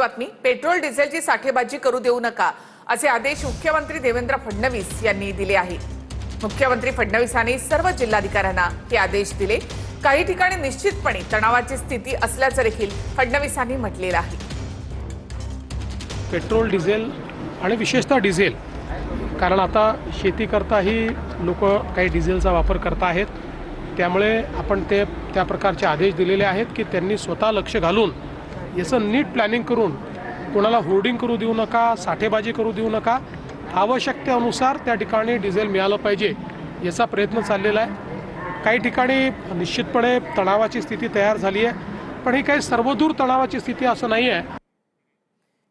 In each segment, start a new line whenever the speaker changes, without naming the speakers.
बातमी पेट्रोल डिझेलची साठेबाजी करू देऊ नका असे आदेश मुख्यमंत्री देवेंद्र फडणवीस यांनी दिले आहेत। मुख्यमंत्री फडणवीसांनी सर्व जिल्हाधिकाऱ्यांना हे आदेश दिले। काही ठिकाणी निश्चितपणे तणावाची स्थिती असल्याचं देखील फडणवीसांनी म्हटलेलं आहे।
पेट्रोल डिझेल आणि विशेषतः डिझेल, कारण आता शेती करताही लोक काही डिझेलचा वापर करत आहेत, त्यामुळे आपण त्या प्रकारचे आदेश दिलेले आहेत की त्यांनी स्वतः लक्ष घालून याचं नीट प्लॅनिंग करून कोणाला होर्डिंग करू देऊ नका, साठेबाजी करू देऊ नका। आवश्यकतेनुसार त्या ठिकाणी डिझेल मिळालं पाहिजे याचा प्रयत्न चाललेला आहे। काही ठिकाणी निश्चितपणे तणावाची स्थिती तयार झाली आहे, पण ही काही सर्वदूर तणावाची स्थिती असं नाही आहे।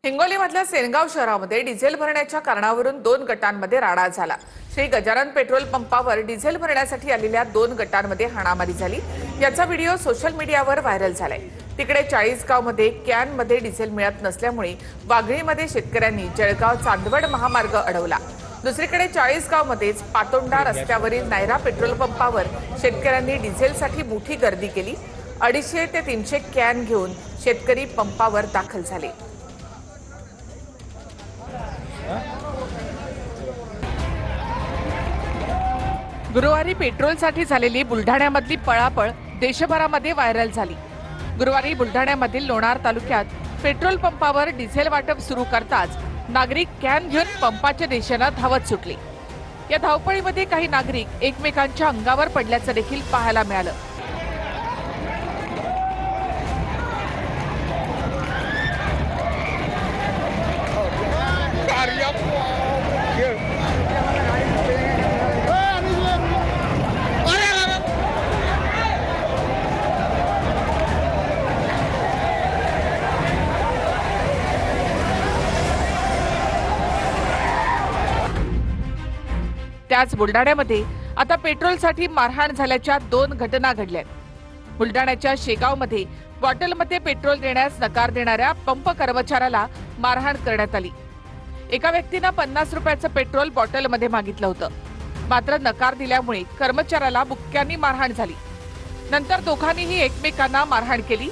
हिंगोलीमधल्या सेनगाव शहरामध्ये डिझेल भरण्याच्या कारणावरून 2 गटांमध्ये राडा झाला। श्री गजानन पेट्रोल पंपावर डिझेल भरण्यासाठी आलेल्या 2 गटांमध्ये हाणामारी झाली। याचा व्हिडिओ सोशल मीडियावर व्हायरल झालाय। तिकडे 40 गावमध्ये कॅनमध्ये डिझेल मिळत नसल्यामुळे वाघळीमध्ये शेतकऱ्यांनी जळगाव चांदवड महामार्ग अडवला। दुसरीकडे 40 गावमध्येच पातोंडा रस्त्यावरील नायरा पेट्रोल पंपावर शेतकऱ्यांनी डिझेलसाठी मोठी गर्दी केली। 250 ते 300 कॅन घेऊन शेतकरी पंपावर दाखल झाले। गुरुवारी पेट्रोलसाठी झालेली बुलढाण्यामधली पळापळ देशभरामध्ये व्हायरल झाली। गुरुवारी बुलढाण्यामधील लोणार तालुक्यात पेट्रोल पंपावर डिझेल वाटप सुरू करताच नागरिक कॅन घेऊन पंपाच्या दिशेने धावत सुटले। या धावपळीमध्ये काही नागरिक एकमेकांच्या अंगावर पडल्याचं देखील पाहायला मिळालं। त्याच बुलढाण्यामध्ये आता पेट्रोलसाठी मारहाण झाल्याच्या 2 घटना घडल्यात। बुलढाण्याच्या शेगावमध्ये बॉटलमध्ये पेट्रोल देण्यास नकार देणाऱ्या पंप कर्मचाऱ्याला मारहाण करण्यात आली। एका व्यक्तीने 50 रुपयाचं पेट्रोल बॉटलमध्ये मागितलं होतं, मात्र नकार दिल्यामुळे कर्मचाऱ्याला बुक्क्यांनी मारहाण झाली। नंतर दोघांनीही एकमेकांना मारहाण केली।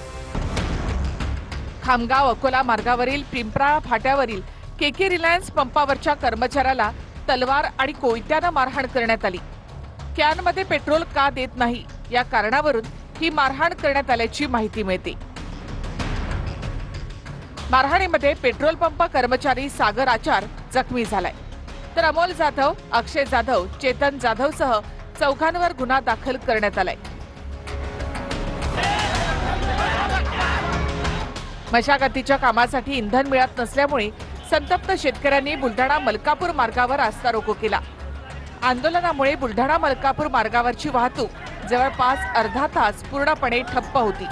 खामगाव अकोला मार्गावरील पिंपरा फाट्यावरील केके रिलायन्स पंपावरच्या कर्मचाऱ्याला तलवार आणि कोयत्याने मारहाण करण्यात आली। कॅनमध्ये पेट्रोल का देत नाही या कारणावरून ही मारहाण करण्यात आल्याची माहिती मिळते। मारहाणीमध्ये पेट्रोल पंप कर्मचारी सागर आचार जखमी झालाय, तर अमोल जाधव, अक्षय जाधव, चेतन जाधव सह 4 गुन्हा दाखल करण्यात आलाय। मशागतीच्या कामासाठी इंधन मिळत नसल्यामुळे संतप्त शेतकऱ्यांनी बुलढाणा मलकापूर मार्गावर रास्ता रोको केला। आंदोलनामुळे बुलढाणा मलकापूर मार्गावरची वाहतूक जवळपास अर्धा तास पूर्णपणे ठप्प होती।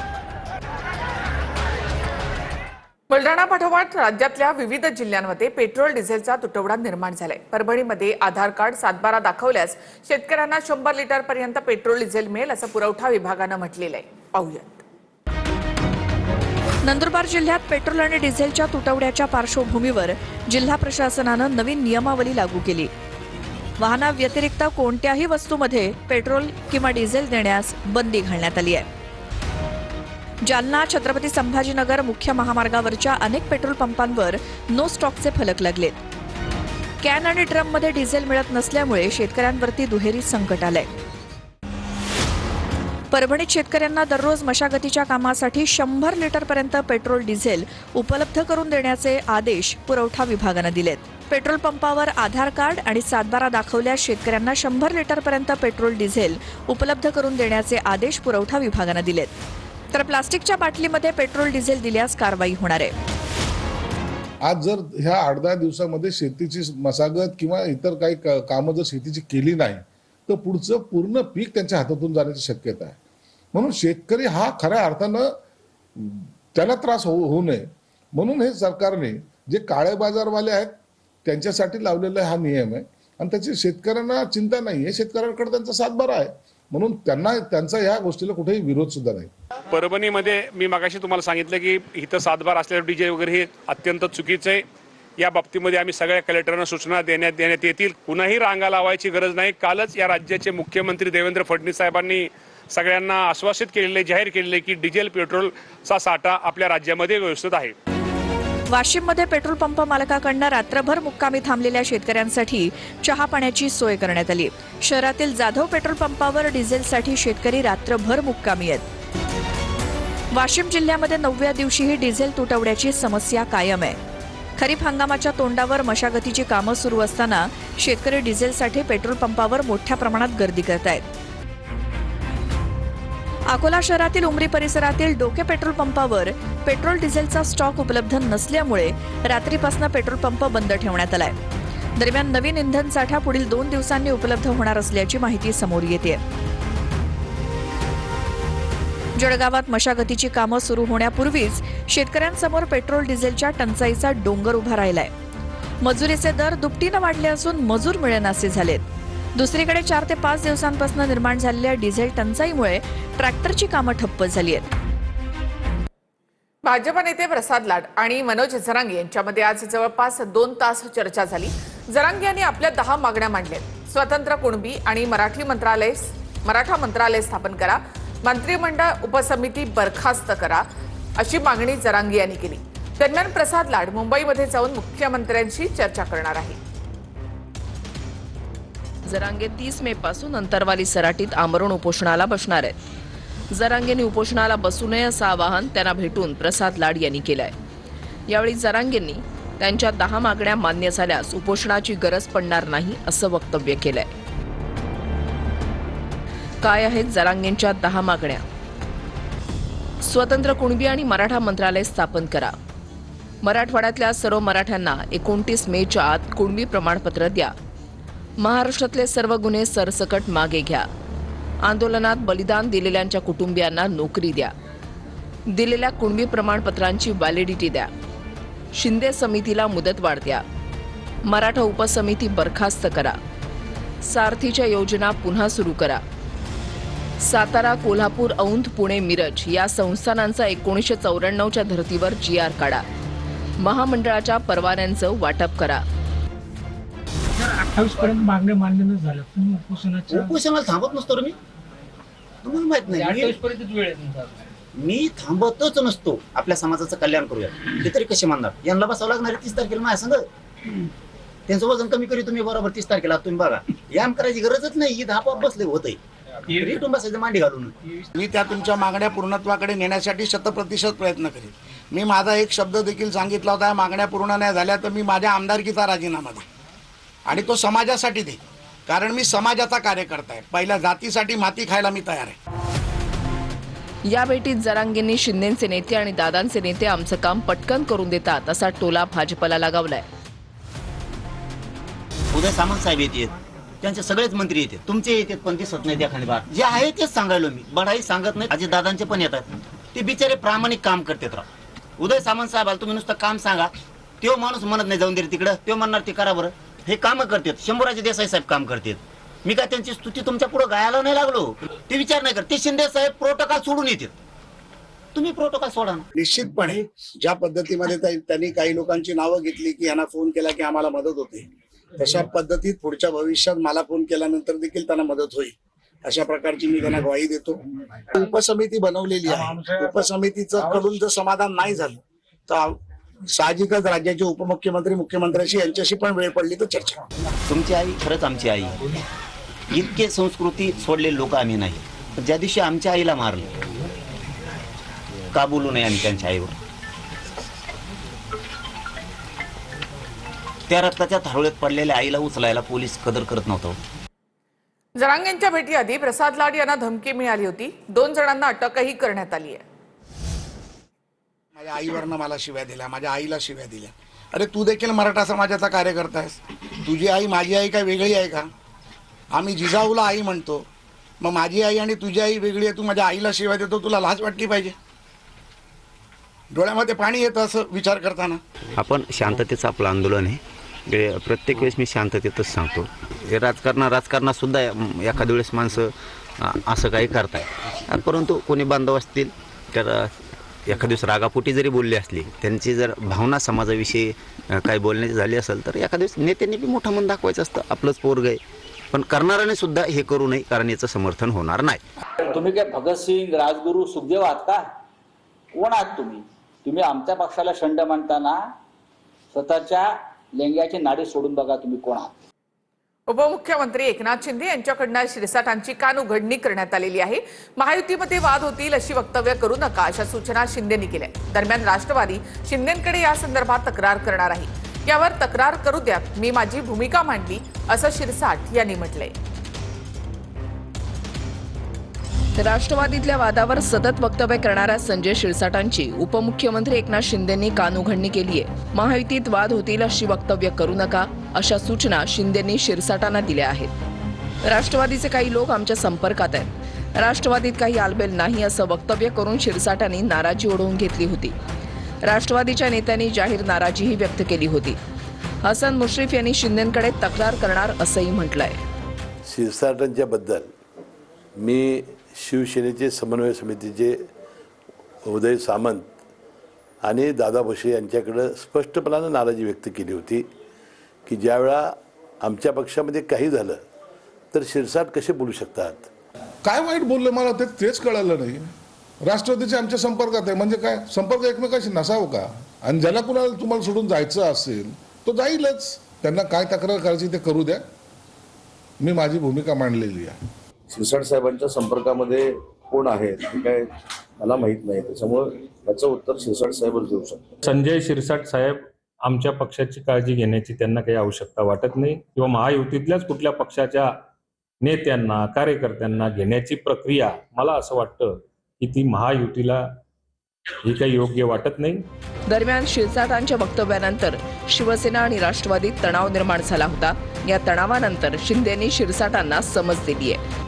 बुलढाणा पाठोपाठ राज्यातल्या विविध जिल्ह्यांमध्ये पेट्रोल डिझेलचा तुटवडा निर्माण झालाय। परभणीमध्ये आधार कार्ड 7/12 दाखवल्यास शेतकऱ्यांना 100 लिटर पर्यंत पेट्रोल डिझेल मिळेल असं पुरवठा विभागानं म्हटलेलं आहे। पाहूयात।
नंदुरबार जिल्ह्यात पेट्रोल आणि डिझेलच्या तुटवड्याच्या पार्श्वभूमीवर जिल्हा प्रशासनानं नवीन नियमावली लागू केली। वाहनाव्यतिरिक्त कोणत्याही वस्तूमध्ये पेट्रोल किंवा डिझेल देण्यास बंदी घालण्यात आली आहे। जालना छत्रपती संभाजीनगर मुख्य महामार्गावरच्या अनेक पेट्रोल पंपांवर नो स्टॉकचे फलक लागलेत। कॅन आणि ड्रममध्ये डिझेल मिळत नसल्यामुळे शेतकऱ्यांवरती दुहेरी संकट आलंय। परभणीत शेतकऱ्यांना दररोज मशागतीच्या कामासाठी 100 लिटरपर्यंत पेट्रोल डिझेल उपलब्ध करून देण्याचे आदेश पुरवठा विभागानं दिलेत। पेट्रोल पंपावर आधार कार्ड आणि 7/12 दाखवल्यास शेतकऱ्यांना 100 लिटरपर्यंत पेट्रोल डिझेल उपलब्ध करून देण्याचे आदेश पुरवठा विभागानं दिलेत। तर प्लास्टिकच्या बाटलीमध्ये पेट्रोल डिझेल दिल्यास कारवाई होणार आहे।
आज जर ह्या 8-10 दिवसामध्ये शेतीची मशागत किंवा इतर काही कामं जर शेतीची केली नाही तर पुढचं पूर्ण पीक त्यांच्या हातातून जाण्याची शक्यता आहे। म्हणून शेतकरी हा खऱ्या अर्थानं त्याला त्रास होऊ नये म्हणून हे सरकारने जे काळे बाजारवाले आहेत त्यांच्यासाठी लावलेला हा नियम आहे आणि त्याची शेतकऱ्यांना चिंता नाही आहे। शेतकऱ्यांकडे त्यांचा 7/12 आहे म्हणून त्यांचा या गोष्टीला कुठेही विरोध सुद्धा नाही।
परभणीमध्ये मी मागाशी तुम्हाला सांगितलं की इथं 7/12 असलेलं डीजे वगैरे हे अत्यंत चुकीचं आहे। या बाबतीमध्ये आम्ही सगळ्या कलेक्टरांना सूचना देण्यात येतील। कुणाही रांगा लावायची गरज नाही। कालच या राज्याचे मुख्यमंत्री देवेंद्र फडणवीस साहेबांनी सगळ्यांना आश्वासित केलेले, जाहीर केलेले की डिझेल पेट्रोलचा साठा आपल्या राज्यामध्ये व्यवस्थित आहे।
वाशिममध्ये पेट्रोल पंप मालकाकडनं रात्रभर मुक्कामी थांबलेल्या शेतकऱ्यांसाठी चहा पाण्याची सोय करण्यात आली. शहरातील जाधव पेट्रोल पंपावर डिझेलसाठी शेतकरी रात्रभर मुक्कामी आहेत. वाशिम जिल्ह्यामध्ये 9व्या दिवशीही डिझेल तुटवड्याची समस्या कायम आहे. खरीप हंगामाच्या तोंडावर मशागतीची कामं सुरू असताना शेतकरी डिझेलसाठी पेट्रोल पंपावर मोठ्या प्रमाणात गर्दी करत आहेत. अकोला शहरातील उमरी परिसरातील डोके पेट्रोल पंपावर पेट्रोल डिझेलचा स्टॉक उपलब्ध नसल्यामुळे रात्रीपासून पेट्रोल पंप बंद ठेवण्यात आलाय. दरम्यान नवीन इंधन साठा पुढील 2 दिवसांनी उपलब्ध होणार असल्याची माहिती समोर येते. जळगावात मशागतीची कामं सुरू होण्यापूर्वीच शेतकऱ्यांसमोर पेट्रोल डिझेलच्या टंचाईचा डोंगर उभा राहिलाय. मजुरीचे दर दुपटीनं वाढले असून मजूर मिळेनासे झालेत. दुसरीकडे 4 ते 5 दिवसांपासून निर्माण झालेल्या डिझेल टंचाईमुळे ट्रॅक्टरची कामं ठप्प झाली आहेत.
भाजप नेते प्रसाद लाड आणि मनोज जरांगे यांच्यामध्ये आज जवळपास 2 तास चर्चा झाली. जरांगे यांनी आपल्या 10 मागण्या मांडल्या. स्वतंत्र कुणबी आणि मराठा मंत्रालय स्थापन करा, मंत्रिमंडळ उपसमिती बरखास्त करा, अशी मागणी जरांगे यांनी केली. दरम्यान प्रसाद लाड मुंबईमध्ये जाऊन मुख्यमंत्र्यांशी चर्चा करणार आहे.
जरांगे 30 मे पासून अंतरवाली सराटीत आमरण उपोषणाला बसणार आहेत. जरांगेंनी उपोषणाला बसू नये असं आवाहन त्यांना भेटून प्रसाद लाड यांनी केलंय. यावेळी जरांगेंनी त्यांच्या 10 मागण्या मान्य झाल्यास उपोषणाची गरज पडणार नाही असं वक्तव्य केलंय. काय आहेत जरांगेंच्या 10 मागण्या? स्वतंत्र कुणबी आणि मराठा मंत्रालय स्थापन करा. मराठवाड्यातल्या सर्व मराठ्यांना 29 मेच्या आत कुणबी प्रमाणपत्र द्या. महाराष्ट्रातले सर्व गुन्हे सरसकट मागे घ्या. आंदोलनात बलिदान दिलेल्यांच्या कुटुंबियांना नोकरी द्या. दिलेल्या कुणबी प्रमाणपत्रांची व्हॅलिडिटी द्या. शिंदे समितीला मुदतवाढ द्या. मराठा उपसमिती बरखास्त करा. सारथीच्या योजना पुन्हा सुरू करा. सातारा, कोल्हापूर, औंध, पुणे, मिरज या संस्थानांचा 1994च्या धर्तीवर GR काढा. महामंडळाच्या परवान्यांचं वाटप करा.
28 पर्यंत मागण्या मान्य न झालं पण
उपोषणाला थांबत नसतो मी, तुम्हाला माहित नाही.
28 पर्यंत वेळ आहे तुमचा.
मी थांबतच नसतो. आपल्या समाजाचं कल्याण करूया. ते तरी कसे म्हणणार? यांना बसावं लागणार 30 तारखेला माझ्या संग. त्यांचं वजन कमी करी तुम्ही बरोबर 30 तारखेला. तुम्ही बघा, याम करायची गरजच नाही. ही धापाप बसले होतंय रिटून बसायचं मांडी घालून.
मी त्या तुमच्या मागण्या पूर्णत्वाकडे नेण्यासाठी 100% प्रयत्न करेन. मी माझा एक शब्द देखील सांगितला होता, मागण्या पूर्ण नाही झाल्या तर मी माझ्या आमदारकीचा राजीनामा देईन आणि तो समाजासाठी देईन. कारण मी समाजाचा कार्यकर्ता आहे. पहिल्या जातीसाठी माती खायला मी तयार आहे.
या भेटीत जरांगेंनी शिंदेचे नेते आणि दादांचे नेते आमचं काम पटकन करून देतात असा टोला भाजपला लगावलाय.
उदय सामंत साहेब येतात, त्यांचे सगळेच मंत्री येतात, तुमचे येतात पण दिसत नाही. त्या खाली बार जे आहे तेच सांगायलो मी. बडाई सांगत नाही. अजित दादांचे पण येतात. ते बिचारे प्रामाणिक काम करतात. उदय सामंत साहेबाला तुम्ही नुसतं काम सांगा, तो माणूस म्हणत नाही जाऊन दे तिकडं, तो म्हणणार ते करा बरं. हे काम करतात. शंभूराजे देसाई साहेब काम करतात. मी काय त्यांची स्तुती तुमच्या पुढे गायला नाही लागलो. ते विचार नाही करत. ते शिंदे साहेब प्रोटोकॉल सोडून येतात. तुम्ही प्रोटोकॉल सोडा ना.
निश्चितपणे ज्या पद्धतीमध्ये त्यांनी काही लोकांची नावं घेतली की यांना फोन केला की आम्हाला मदत होते, तशा पद्धतीत पुढच्या भविष्यात मला फोन केल्यानंतर देखील त्यांना मदत होईल अशा प्रकारची मी त्यांना ग्वाही देतो. उपसमिती बनवलेली आहे. उपसमितीचं कडून जर समाधान नाही झालं तर साहजिकच राज्याचे उपमुख्यमंत्री मुख्यमंत्र्यांशी यांच्याशी पण वेळ पडली तर चर्चा.
तुमची आई खरंच आमची आई. इतके संस्कृती सोडलेले लोक आम्ही नाही. ज्या दिवशी आमच्या आईला मारलं, का बोलू नये आम्ही त्यांच्या आईवर? त्या रक्ताच्या थारोळ्यात पडलेल्या आईला उचलायला पोलीस कदर करत नव्हतं.
जरांगेंच्या भेटीआधी प्रसाद लाड यांना धमकी मिळाली होती. 2 जणांना अटकही करण्यात आली आहे.
माझ्या आईवरनं मला शिव्या दिल्या, माझ्या आईला शिव्या दिल्या. अरे तू देखील मराठा समाजाचा कार्यकर्ता आहेस. तुझी आई माझी आई काय वेगळी आहे का? आम्ही जिजाऊला आई म्हणतो, मग माझी आई आणि तुझी आई वेगळी आहे. तू माझ्या आईला शिव्या देतो, तुला लाज वाटली पाहिजे. डोळ्यामध्ये पाणी येतं असं विचार करताना.
आपण शांततेचं आपलं आंदोलन आहे. प्रत्येक वेळेस मी शांततेतच सांगतो. हे राजकारणात सुद्धा एखाद्या वेळेस माणसं असं काही करताय, परंतु कोणी बांधव असतील तर एखाद्या दिवस रागापोटी जरी बोलली असली, त्यांची जर भावना समाजाविषयी काही बोलण्याची झाली असेल तर एखाद्या दिवस नेत्यांनी बी मोठं मन दाखवायचं असतं. आपलंच पोरग आहे, पण करणाऱ्याने सुद्धा हे करू नये, कारण याचं समर्थन होणार नाही.
तुम्ही काय भगतसिंग, राजगुरू, सुखदेव आहात का? कोण आहात तुम्ही? तुम्ही आमच्या पक्षाला शंड मानताना स्वतःच्या लेंग्याची नाडी सोडून बघा तुम्ही कोण आहात.
उपमुख्यमंत्री एकनाथ शिंदे यांच्याकडनं शिरसाटांची कान उघडणी करण्यात आलेली आहे. महायुतीमध्ये वाद होतील अशी वक्तव्य करू नका अशा सूचना शिंदेंनी केल्या. दरम्यान राष्ट्रवादी शिंदेंकडे या संदर्भात तक्रार करणार आहे. यावर तक्रार करू द्यात, मी माझी भूमिका मांडली असं शिरसाट यांनी म्हटलंय.
राष्ट्रवादीतल्या वादावर सतत वक्तव्य करणाऱ्या संजय शिरसाटांची उपमुख्यमंत्री एकनाथ शिंदेंनी कानउघडणी केली आहे. महायुतीत वाद होतील अशी वक्तव्य करू नका अशा सूचना शिंदेंनी शिरसाटांना दिल्या आहेत. राष्ट्रवादीचे काही लोक आमच्या संपर्कात आहेत. राष्ट्रवादीत काही आलबेल नाही असं वक्तव्य करून शिरसाटांनी नाराजी ओढवून घेतली होती. राष्ट्रवादीच्या नेत्यांनी जाहीर नाराजीही व्यक्त केली होती. हसन मुश्रीफ यांनी शिंदेंकडे तक्रार करणार असंही म्हटलंय.
शिरसाटांच्या बद्दल मी शिवसेनेचे समन्वय समितीचे उदय सामंत आणि दादा भुसे यांच्याकडं स्पष्टपणानं नाराजी व्यक्त केली होती की ज्यावेळा आमच्या पक्षामध्ये काही झालं तर शिरसाट कसे बोलू शकतात.
काय वाईट बोलले मला तेच कळालं नाही. राष्ट्रवादीचे आमच्या संपर्कात आहे म्हणजे काय, संपर्क एकमेकाशी नसावं का? आणि ज्याला कुणाला तुम्हाला सोडून जायचं असेल तो जाईलच. त्यांना काय तक्रार करायची ते करू द्या, मी माझी भूमिका मांडलेली आहे.
शिरसाट साहेबांच्या संपर्कामध्ये कोण आहे हे काय मला माहीत नाही, त्याच्यामुळं याचं उत्तर शिरसाट साहेबच देऊ शकतो.
संजय शिरसाट साहेब आमच्या पक्षाची काळजी घेण्याची त्यांना काही आवश्यकता वाटत नाही किंवा महायुतीतल्याच कुठल्या पक्षाच्या नेत्यांना कार्यकर्त्यांना घेण्याची प्रक्रिया मला असं वाटतं की ती महायुतीला ही काही योग्य वाटत नाही.
दरम्यान शिरसाटांच्या वक्तव्यानंतर शिवसेना आणि राष्ट्रवादीत तणाव निर्माण झाला होता. या तणावानंतर शिंदेंनी शिरसाटांना समज दिली आहे.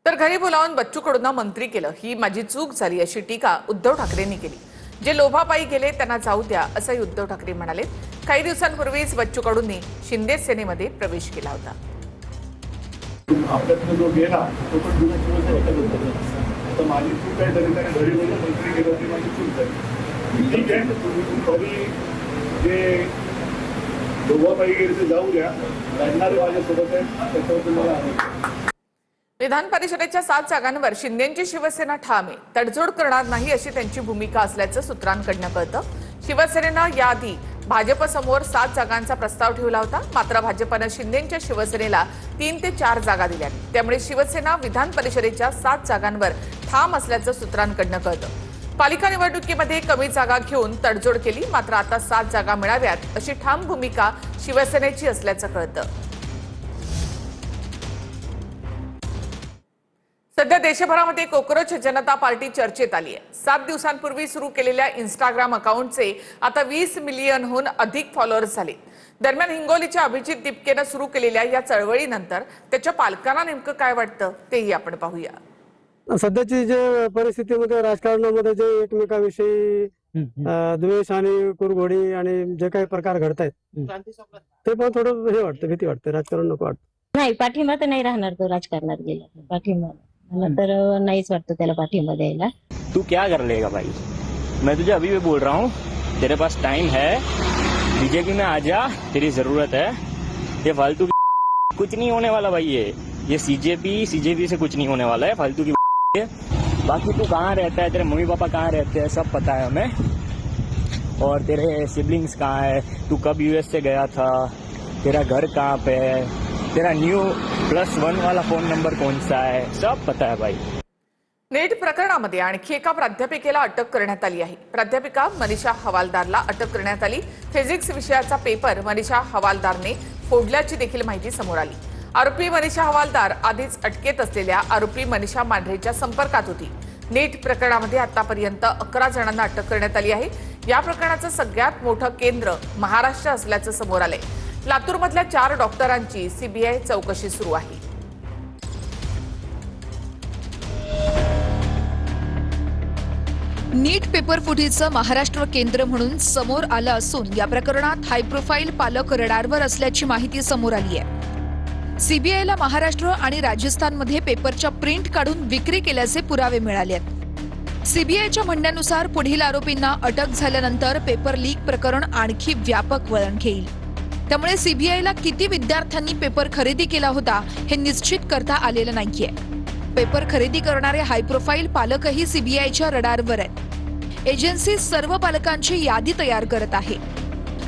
तर घरी बोलावून बच्चू कडूंना मंत्री केलं, ही माझी चूक झाली अशी टीका उद्धव ठाकरेंनी केली. जे लोभापायी गेले त्यांना जाऊ द्या असंही उद्धव ठाकरे म्हणाले. काही दिवसांपूर्वीच बच्चू कडूंनी शिंदे सेनेमध्ये प्रवेश केला होता.
आपल्यातनं जो गेला तो पण जुना शिवसेनेचा होता. आता माझी चूक आहे तरी त्याने घरी बोलून मंत्री केलं ती माझी चूक झाली. ठीक आहे, तुम्ही तरी जे लोभापायी गेले ते जाऊ द्या, लढणारे माझ्यासोबत आहेत त्याच्यावर तुम्हाला.
विधान परिषदेच्या 7 जागांवर शिंदेंची शिवसेना ठाम आहे. तडजोड करणार नाही अशी त्यांची भूमिका असल्याचं सूत्रांकडनं कळतं. शिवसेनेनं याआधी भाजपसमोर 7 जागांचा प्रस्ताव ठेवला होता. मात्र भाजपनं शिंदेंच्या शिवसेनेला 3 ते 4 जागा दिल्या. त्यामुळे शिवसेना विधान परिषदेच्या 7 जागांवर ठाम असल्याचं सूत्रांकडनं कळतं. पालिका निवडणुकीमध्ये कमी जागा घेऊन तडजोड केली, मात्र आता 7 जागा मिळाव्यात अशी ठाम भूमिका शिवसेनेची असल्याचं कळतं. सध्या देशभरामध्ये कॉकरोच जनता पार्टी चर्चेत आली आहे. 7 दिवसांपूर्वी सुरू केलेल्या इंस्टाग्राम अकाउंटचे आता 20 मिलियनहून अधिक फॉलोअर्स झाले. दरम्यान हिंगोलीच्या अभिजित दिपकेनं सुरू केलेल्या या चळवळीनंतर त्याच्या पालकांना नेमकं काय वाटतं तेही आपण पाहूया.
सध्याची जे परिस्थितीमध्ये राजकारणामध्ये जे एकमेकाविषयी द्वेष आणि कुरघोडी आणि जे काही प्रकार घडत आहेत ते पण थोडं हे वाटतं, भीती वाटते. राजकारण नको वाटतं.
नाही, पाठिंबा तर नाही राहणार. तो राजकारणात गेला पाठिंबा मला तर नाहीच वाटतं त्याला पाठिंबा द्यायला.
तू क्या कर लेगा भाई, मैं तुझे अभी भी बोल रहा हूँ, तेरे पास टाइम है, बीजेपी में आ जा, तेरी जरूरत है. ये फालतू की कुछ नहीं होने वाला भाई. ये सीजेपी से कुछ नहीं होने वाला है, फालतू की. बाकी तू कहाँ रहता है, तेरे मम्मी पापा कहाँ रहते हैं सब पता है हमें, और तेरे सिबलिंग्स कहाँ है, तू कब यूएस से गया था, तेरा घर कहाँ पे है, तेरा न्यू +1 वाला फोन नंबर कौन सा है, सब पता है भाई.
नीट प्रकरणामध्ये आणखी एका प्राध्यापिकेला अटक करण्यात आली आहे. प्राध्यापिका मनीषा हवालदारला अटक करण्यात आली. फिजिक्स विषयाचा पेपर मनीषा हवालदारने फोडल्याची देखील माहिती समोर आली. आरोपी मनीषा हवालदार आधीच अटकेत असलेल्या आरोपी मनीषा मांढरेच्या संपर्कात होती. नीट प्रकरणामध्ये आतापर्यंत 11 जणांना अटक करण्यात आली आहे. या प्रकरणाचं सगळ्यात मोठं केंद्र महाराष्ट्र असल्याचं समोर आलंय. लातूरमधल्या 4 डॉक्टरांची सीबीआय चौकशी सुरू आहे.
नीट पेपर फुटीचं महाराष्ट्र केंद्र म्हणून समोर आलं असून या प्रकरणात हायप्रोफाईल पालक रडारवर असल्याची माहिती समोर आली आहे. सीबीआयला महाराष्ट्र आणि राजस्थानमध्ये पेपरच्या प्रिंट काढून विक्री केल्याचे पुरावे मिळाले आहेत. सीबीआयच्या म्हणण्यानुसार पुढील आरोपींना अटक झाल्यानंतर पेपर लीक प्रकरण आणखी व्यापक वळण घेईल. त्यामुळे सीबीआयला किती विद्यार्थ्यांनी पेपर खरेदी केला होता हे निश्चित करता आलेलं नाहीये. पेपर खरेदी करणारे हायप्रोफाईल पालकही सीबीआयच्या रडारवर आहेत. एजन्सी सर्व पालकांची यादी तयार करत आहे.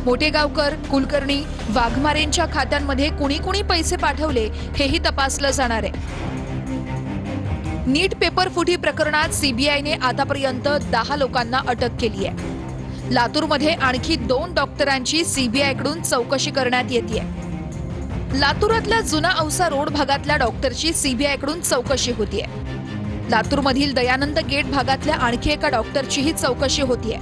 मोठेगावकर, कुलकर्णी, वाघमारेंच्या खात्यांमध्ये कुणी कुणी पैसे पाठवले हेही तपासलं जाणार आहे. नीट पेपर फुटी प्रकरणात सीबीआयने आतापर्यंत 10 लोकांना अटक केली आहे. लातूरमध्ये आणखी 2 डॉक्टरांची सीबीआयकडून चौकशी करण्यात येते. लातूरातल्या जुना औसा रोड भागातल्या डॉक्टरची सीबीआयकडून चौकशी होतीये. लातूरमधील दयानंद गेट भागातल्या आणखी एका डॉक्टरचीही चौकशी होतीये.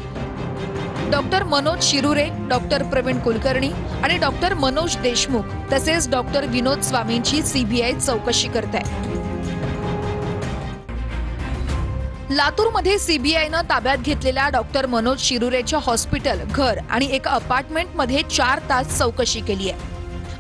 डॉक्टर मनोज शिरुरे, डॉक्टर प्रवीण कुलकर्णी आणि डॉक्टर मनोज देशमुख तसेच डॉक्टर विनोद स्वामींची सीबीआय चौकशी करत आहे. लातूरमध्ये सीबीआयनं ताब्यात घेतलेल्या डॉक्टर मनोज शिरुरेच्या हॉस्पिटल, घर आणि एका अपार्टमेंटमध्ये 4 तास चौकशी केली आहे.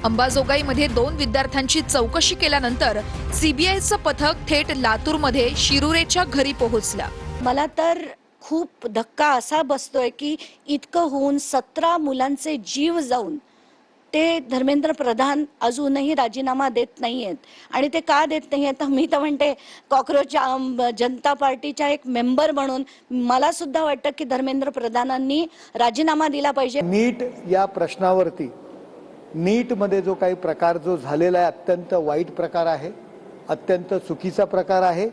अंबाजोगाईमध्ये 2 विद्यार्थ्यांची चौकशी केल्यानंतर सीबीआयचं पथक थेट लातूरमध्ये शिरुरेच्या घरी पोहोचलं.
मला तर खूप धक्का असा बसतोय की इतकं होऊन 17 मुलांचे जीव जाऊन ते धर्मेंद्र प्रधान अजूनही राजीनामा देत नाहीयेत. आणि ते का देत नाहीयेत तर मी तर म्हणते कॉक्रोच जनता पार्टीच्या एक मेंबर म्हणून मला सुद्धा वाटतं की धर्मेंद्र प्रधानांनी राजीनामा दिला पाहिजे.
नीट या प्रश्नावरती नीटमध्ये जो काही प्रकार जो झालेला आहे अत्यंत वाईट प्रकार आहे, अत्यंत चुकीचा प्रकार आहे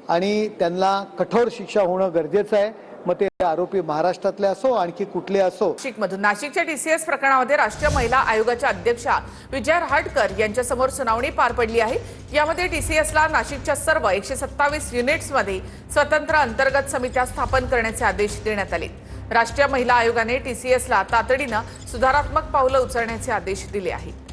आणि त्यांना कठोर शिक्षा होणं गरजेचं आहे. मग ते आरोपी महाराष्ट्रातले असो आणखी कुठले असो.
नाशिकमधून नाशिकच्या टीसीएस प्रकरणामध्ये राष्ट्रीय महिला आयोगाच्या अध्यक्षा विजय रहाटकर यांच्या समोर सुनावणी पार पडली आहे. यामध्ये टीसीएसला नाशिकच्या सर्व 127 युनिट्समध्ये स्वतंत्र अंतर्गत समित्या स्थापन करण्याचे आदेश देण्यात आले. राष्ट्रीय महिला आयोगाने टीसीएसला तातडीनं सुधारात्मक पावलं उचलण्याचे आदेश दिले आहेत.